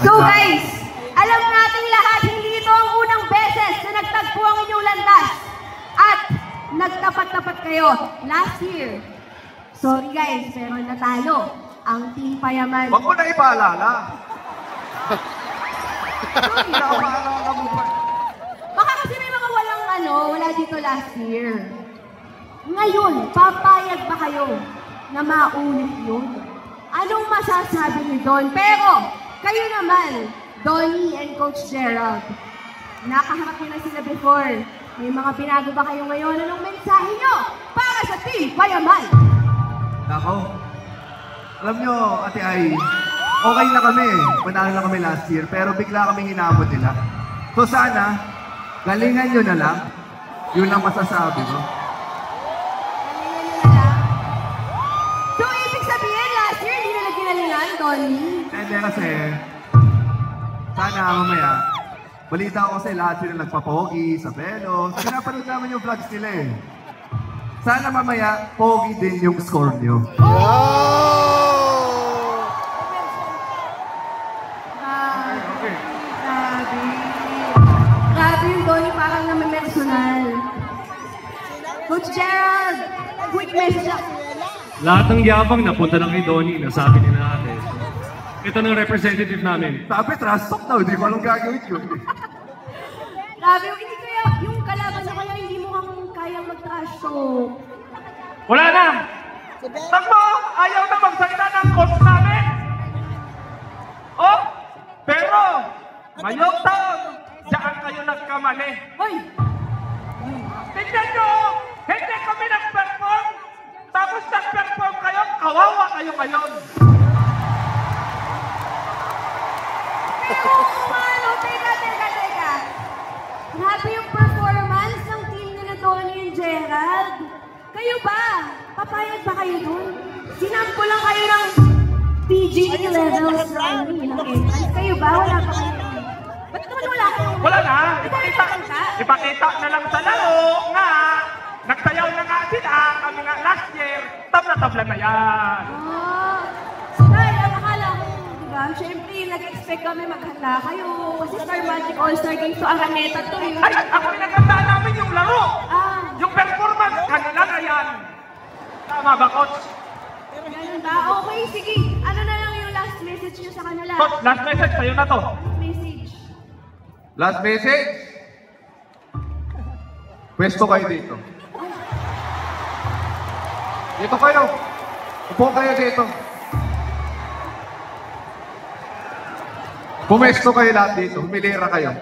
So guys, alam nating lahat, hindi ito ang unang beses na nagtagpo ang inyong landas at nagtapat-tapat kayo last year. Sorry guys, pero natalo ang Team Payaman. Huwag mo na ipaalala. Baka kasi may mga wala dito last year. Ngayon, papayag ba kayo na maulit yun? Anong masasabi ni Don? Pero, kayo naman, Donnie and Coach Gerald, nakaharap nyo na sila before. May mga binago ba kayo ngayon? Anong mensahe nyo para sa Team Payaman? Nako, alam nyo, Ate Ai, okay na kami. Manalo na kami last year, pero bigla kaming hinabot nila. So sana, galingan nyo na lang. Yun ang masasabi ko. So, ibig sabihin, last year, hindi na ginalingan, Donnie? Hindi kasi, sana mamaya, balita ko kasi lahat sila nagpapogi sa Velos. Pinapanood naman yung vlogs nila eh. Sana mamaya, pogi din yung score nyo. Grabe yung Donnie, parang naman personal. Coach Gerald, quick message. Lahat ng yabang napunta lang kay Donnie, nasabi ni natin. Ito ng representative namin. Sabi, trash talk daw, hindi ko alam gagawin yun. Grabe, hindi kaya yung kalaban na kaya hindi mo kayang mag-trash talk. Wala na! Takbo! Ayaw na magsalita ng coach namin! Oh! Pero, ngayong taon, diyan kayo nagkamali. Hoy! Tignan nyo! Hindi kami nag-perform! Tapos nag-perform kayo, kawawa kayo ngayon! Pero, ano, teka. Grabe yung performance ng team nila Donnie and Gerald. Kayo ba? Papayag ba kayo dun? Sinampo lang kayo ng PGE levels na ilang entrance. Kayo ba? Wala pa kayo? Ba't naman wala kayo? Wala na! Ipakita na lang sa laro nga! Nagsayaw na nga sila, kami nga last year, tabla-tabla na yan! Dahil ang akala ko, diba? Siyempre, nag-expect kami maghanda kayo. Kasi Star Magic All-Star Games to Araneta to eh. Ay, ako yung naganda namin yung laro! Yung performance, kanila na yan! Tama ba, Coach? Ganun ba? Okay, sige. Ano na lang yung last message nyo sa kanila? Coach, last message sa'yo na to. Last message. Last message? Pwesto kayo dito. Dito kayo. Upo kayo dito. Pumesto kayo lahat dito. Humilira kayo.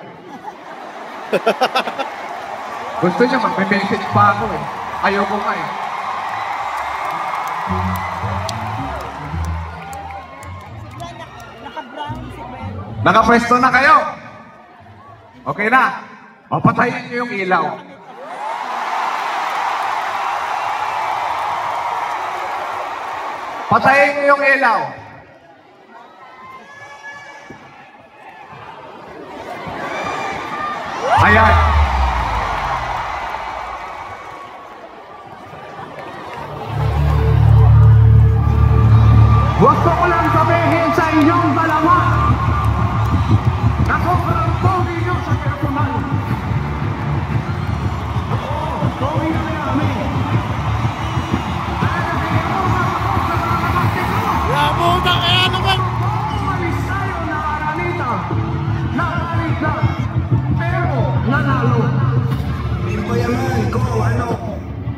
Gusto niya mag-message pa ako eh. Ayaw ko nga eh. Nakapwesto na kayo. Okay na. Papatayin niyo yung ilaw. Patayin niyo yung ilaw. Ayan. Gusto ko lang sabihin sa inyong dalawa. Ako parang pogi nyo sa personal. Oo, pogi na kami. Rabuta kaya naman! Umalis tayo na Araneta. Nakalit na. Pero nanalo. Team Payaman, ko,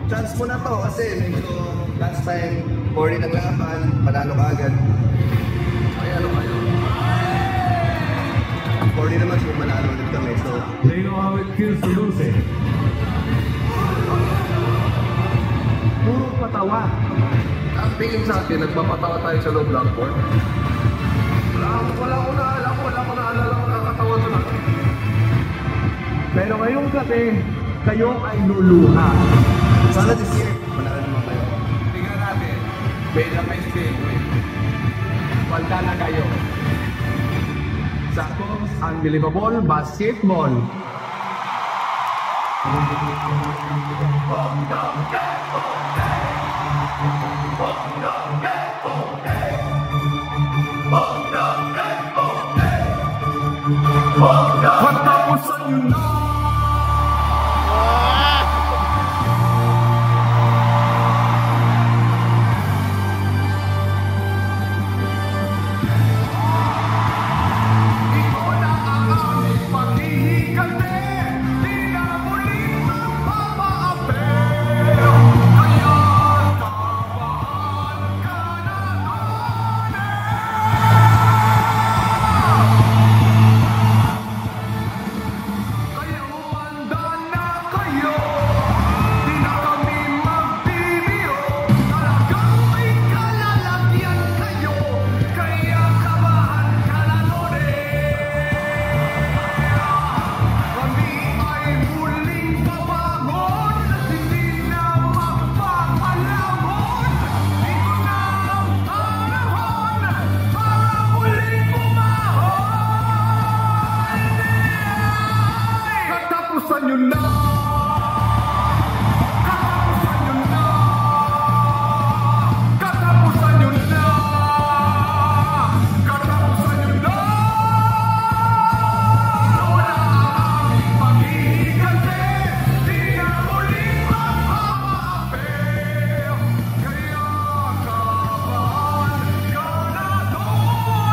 chance mo na to kasi medyo last time, 40 naglaban, panalo ka agad. Ay, ano kayo? 40 naman kung manalo ulit kami, so... They know how it feels to lose eh. Puro patawa. Ang tingin sa atin, nagpapatawa tayo sa low blackboard. Wala ko naalala kung nakakatawa na lang. Pero ngayong gabi, kayo ay luluha. Sana this year, manalo naman kayo. Tingnan natin. Bela may spin. Walda na kayo. Sa Unbelievable Basketball. Patapusan nyo na. Ito na ang aming paghihigante. Di na muling magpapaape. Kaya tamaan ka na doon. Kaya umanda na kayo. Di na kami magbibiro. Talagang may kalalagyan kayo. Kaya kabahan ka na doon. Kami ay muling babangon. Hindi na magpapalamon. Ito na ang panahon para muling umahon. Katapusan nyo na. Katapusan nyo na. Katapusan nyo na. Katapusan nyo na. Wala ang aming paghihigante. Di na muling magpapaape. Kaya kabahan ka na doon.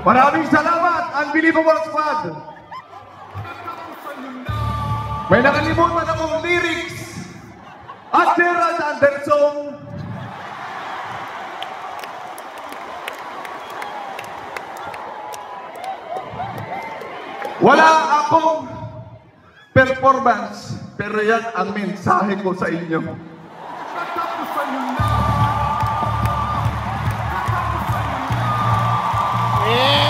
Maraming salamat, Unbelievable Squad! May nakalimutan akong lyrics at Gerald Anderson. Wala akong performance, pero yan ang mensahe ko sa inyo. Katapusan nyo na. Eh!